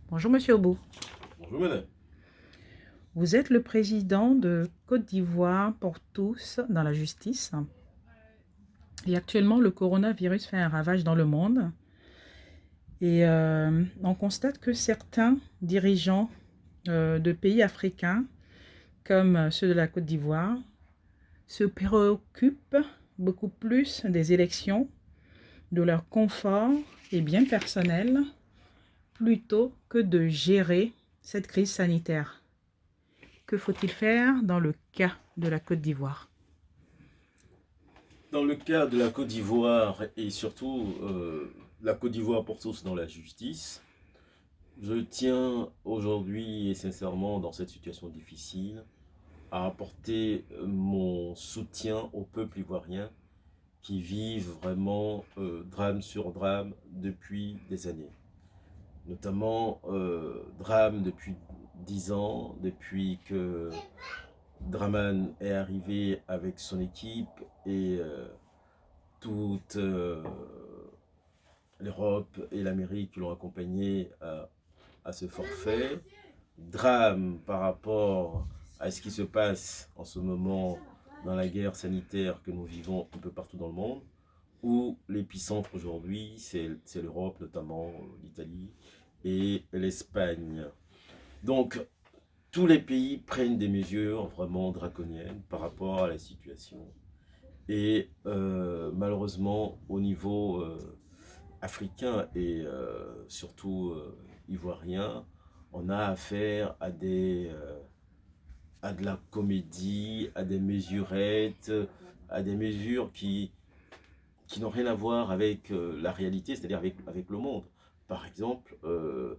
Bonjour Monsieur Obou. Bonjour madame. Vous êtes le président de Côte d'Ivoire pour tous dans la justice. Et actuellement, le coronavirus fait un ravage dans le monde. Et on constate que certains dirigeants de pays africains, comme ceux de la Côte d'Ivoire, se préoccupent beaucoup plus des élections, de leur confort et bien personnel, plutôt que de gérer cette crise sanitaire. Que faut-il faire dans le cas de la Côte d'Ivoire? Dans le cas de la Côte d'Ivoire et surtout la Côte d'Ivoire pour tous dans la justice, je tiens aujourd'hui et sincèrement dans cette situation difficile à apporter mon soutien au peuple ivoirien qui vivent vraiment drame sur drame depuis des années. Notamment drame depuis 10 ans, depuis que Draman est arrivé avec son équipe et toute l'Europe et l'Amérique l'ont accompagné à ce forfait. Drame par rapport à ce qui se passe en ce moment dans la guerre sanitaire que nous vivons un peu partout dans le monde, où l'épicentre aujourd'hui, c'est l'Europe, notamment l'Italie et l'Espagne. Donc, tous les pays prennent des mesures vraiment draconiennes par rapport à la situation. Et malheureusement, au niveau africain et surtout ivoirien, on a affaire à de la comédie, à des mesurettes, à des mesures qui n'ont rien à voir avec la réalité, c'est-à-dire avec le monde. Par exemple, euh,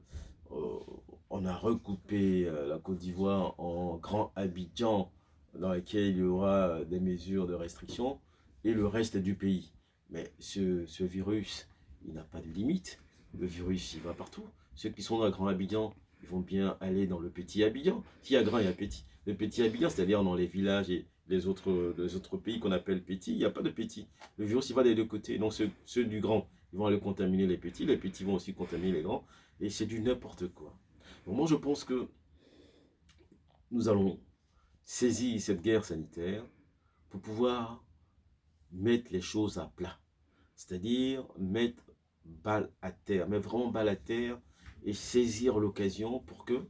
on a recoupé la Côte d'Ivoire en grand Abidjan, dans lequel il y aura des mesures de restriction, et le reste du pays. Mais ce virus, il n'a pas de limite. Le virus, il va partout. Ceux qui sont dans le grand Abidjan, ils vont bien aller dans le petit Abidjan. S'il y a grand, il y a petit. Le petit Abidjan, c'est-à-dire dans les villages et les autres pays qu'on appelle petits, il n'y a pas de petit. Le virus, il va des deux côtés. Donc ceux du grand, ils vont aller contaminer les petits vont aussi contaminer les grands, et c'est du n'importe quoi. Donc moi, je pense que nous allons saisir cette guerre sanitaire pour pouvoir mettre les choses à plat. C'est-à-dire mettre balle à terre, mais vraiment balle à terre, et saisir l'occasion pour que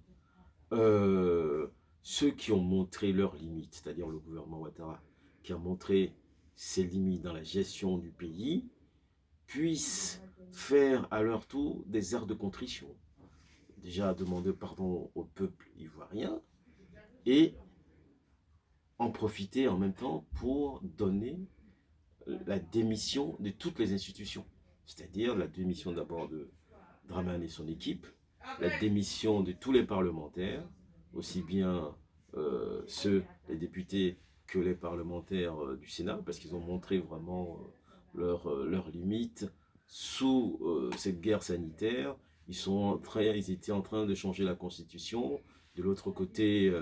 euh, ceux qui ont montré leurs limites, c'est-à-dire le gouvernement Ouattara, qui a montré ses limites dans la gestion du pays, puissent faire à leur tour des airs de contrition. Déjà demander pardon au peuple ivoirien et en profiter en même temps pour donner la démission de toutes les institutions. C'est-à-dire la démission d'abord de Draman et son équipe, la démission de tous les parlementaires, aussi bien les députés que les parlementaires du Sénat, parce qu'ils ont montré vraiment leurs limites sous cette guerre sanitaire. Ils étaient en train de changer la constitution. De l'autre côté,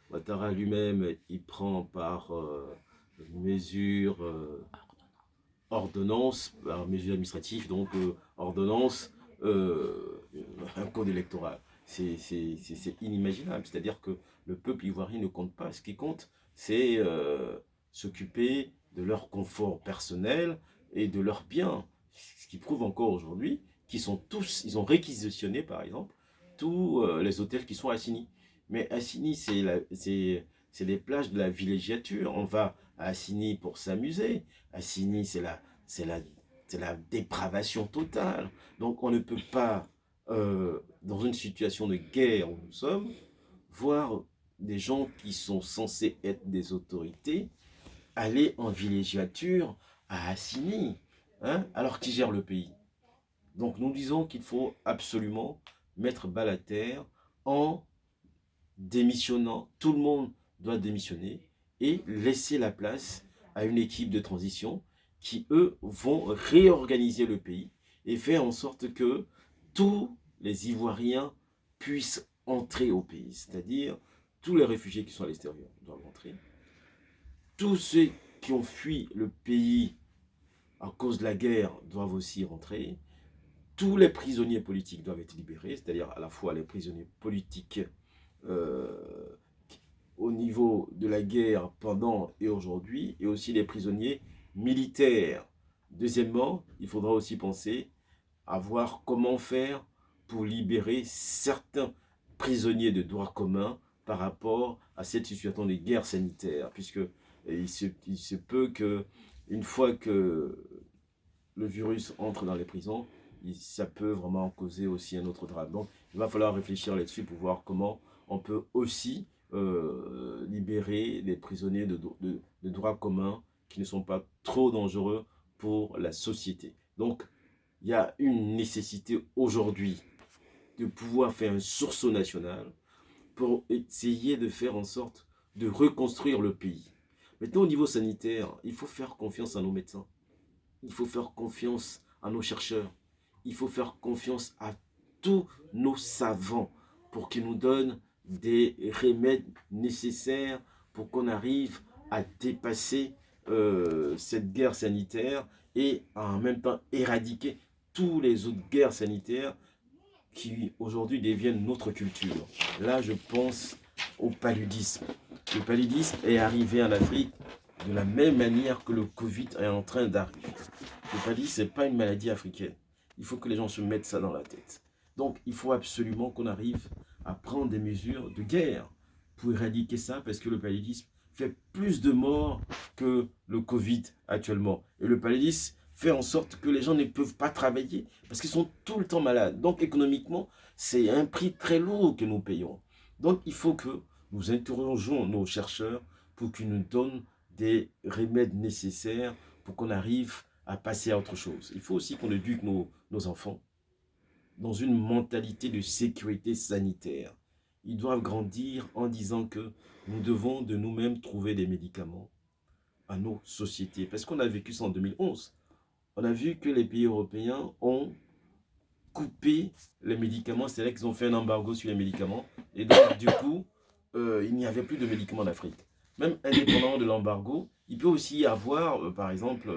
Ouattara lui-même, il prend par une mesure ordonnance, par mesure administrative, donc ordonnance, un code électoral. C'est inimaginable. C'est-à-dire que le peuple ivoirien ne compte pas. Ce qui compte, c'est s'occuper de leur confort personnel et de leurs biens. Ce qui prouve encore aujourd'hui qu'ils sont tous, ils ont réquisitionné par exemple tous les hôtels qui sont à Assini. Mais Assini, c'est les plages de la villégiature. On va à Assini pour s'amuser. Assini, c'est la, c'est la dépravation totale. Donc on ne peut pas, dans une situation de guerre où nous sommes, voir des gens qui sont censés être des autorités aller en villégiature à Assini, hein, alors qu'ils gèrent le pays. Donc nous disons qu'il faut absolument mettre balle à terre en démissionnant. Tout le monde doit démissionner et laisser la place à une équipe de transition qui, eux, vont réorganiser le pays et faire en sorte que tous les Ivoiriens puissent entrer au pays. C'est-à-dire, tous les réfugiés qui sont à l'extérieur doivent entrer. Tous ceux qui ont fui le pays à cause de la guerre doivent aussi rentrer. tous les prisonniers politiques doivent être libérés, c'est-à-dire à la fois les prisonniers politiques euh, au niveau de la guerre pendant et aujourd'hui, et aussi les prisonniers militaires. Deuxièmement, il faudra aussi penser à voir comment faire pour libérer certains prisonniers de droit commun par rapport à cette situation de guerre sanitaire, puisque il se peut que une fois que le virus entre dans les prisons, ça peut vraiment causer aussi un autre drame. Donc, il va falloir réfléchir là-dessus pour voir comment on peut aussi libérer les prisonniers de droit commun qui ne sont pas trop dangereux pour la société. Donc, il y a une nécessité aujourd'hui de pouvoir faire un sursaut national pour essayer de faire en sorte de reconstruire le pays. Maintenant, au niveau sanitaire, il faut faire confiance à nos médecins. Il faut faire confiance à nos chercheurs. Il faut faire confiance à tous nos savants pour qu'ils nous donnent des remèdes nécessaires pour qu'on arrive à dépasser cette guerre sanitaire et en même temps éradiquer toutes les autres guerres sanitaires qui aujourd'hui deviennent notre culture. Là, je pense au paludisme. Le paludisme est arrivé en Afrique de la même manière que le Covid est en train d'arriver. Le paludisme, ce n'est pas une maladie africaine. Il faut que les gens se mettent ça dans la tête. Donc, il faut absolument qu'on arrive à prendre des mesures de guerre pour éradiquer ça, parce que le paludisme fait plus de morts que le Covid actuellement. Et le paludisme fait en sorte que les gens ne peuvent pas travailler parce qu'ils sont tout le temps malades. Donc, économiquement, c'est un prix très lourd que nous payons. Donc, il faut que nous interrogeons nos chercheurs pour qu'ils nous donnent des remèdes nécessaires pour qu'on arrive à passer à autre chose. Il faut aussi qu'on éduque nos enfants dans une mentalité de sécurité sanitaire. Ils doivent grandir en disant que nous devons de nous-mêmes trouver des médicaments à nos sociétés. Parce qu'on a vécu ça en 2011. On a vu que les pays européens ont coupé les médicaments, c'est-à-dire qu'ils ont fait un embargo sur les médicaments. Et donc, du coup, il n'y avait plus de médicaments en Afrique. Même indépendamment de l'embargo, il peut aussi y avoir, par exemple,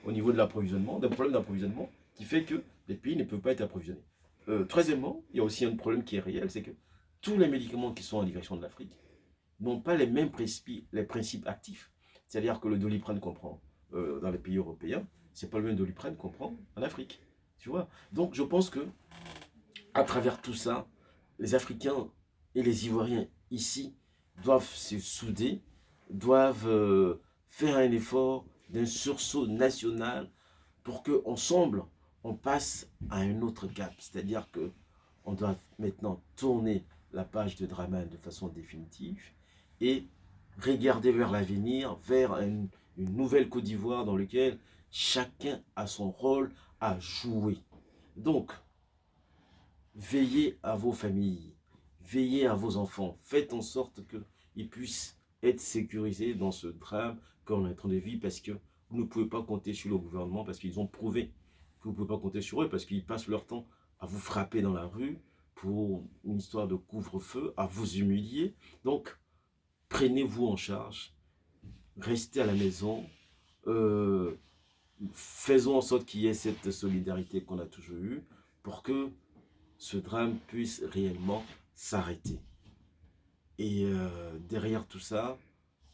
au niveau de l'approvisionnement, des problèmes d'approvisionnement qui fait que les pays ne peuvent pas être approvisionnés. Troisièmement, il y a aussi un problème qui est réel, c'est que tous les médicaments qui sont en direction de l'Afrique n'ont pas les mêmes principes actifs. C'est-à-dire que le Doliprane qu'on prend dans les pays européens, c'est pas le même Doliprane qu'on prend en Afrique. Tu vois? Donc je pense que à travers tout ça, les Africains et les Ivoiriens ici doivent se souder, doivent faire un effort d'un sursaut national pour qu'ensemble, on passe à un autre cap. C'est-à-dire qu'on doit maintenant tourner la page de Draman de façon définitive et regarder vers l'avenir, vers une nouvelle Côte d'Ivoire dans laquelle chacun a son rôle à jouer. Donc, veillez à vos familles, veillez à vos enfants, faites en sorte qu'ils puissent être sécurisés dans ce drame qu'on est en train de vivre, parce que vous ne pouvez pas compter sur le gouvernement, parce qu'ils ont prouvé que vous ne pouvez pas compter sur eux, parce qu'ils passent leur temps à vous frapper dans la rue pour une histoire de couvre-feu, à vous humilier. Donc, prenez-vous en charge, restez à la maison, faisons en sorte qu'il y ait cette solidarité qu'on a toujours eue pour que ce drame puisse réellement s'arrêter. Et derrière tout ça,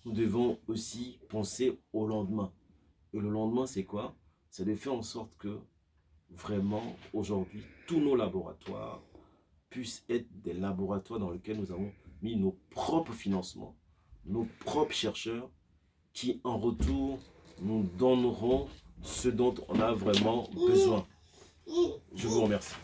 nous devons aussi penser au lendemain. Et le lendemain, c'est quoi? C'est de faire en sorte que vraiment, aujourd'hui, tous nos laboratoires puissent être des laboratoires dans lesquels nous avons mis nos propres financements, nos propres chercheurs, qui en retour nous donneront ce dont on a vraiment besoin. Je vous remercie.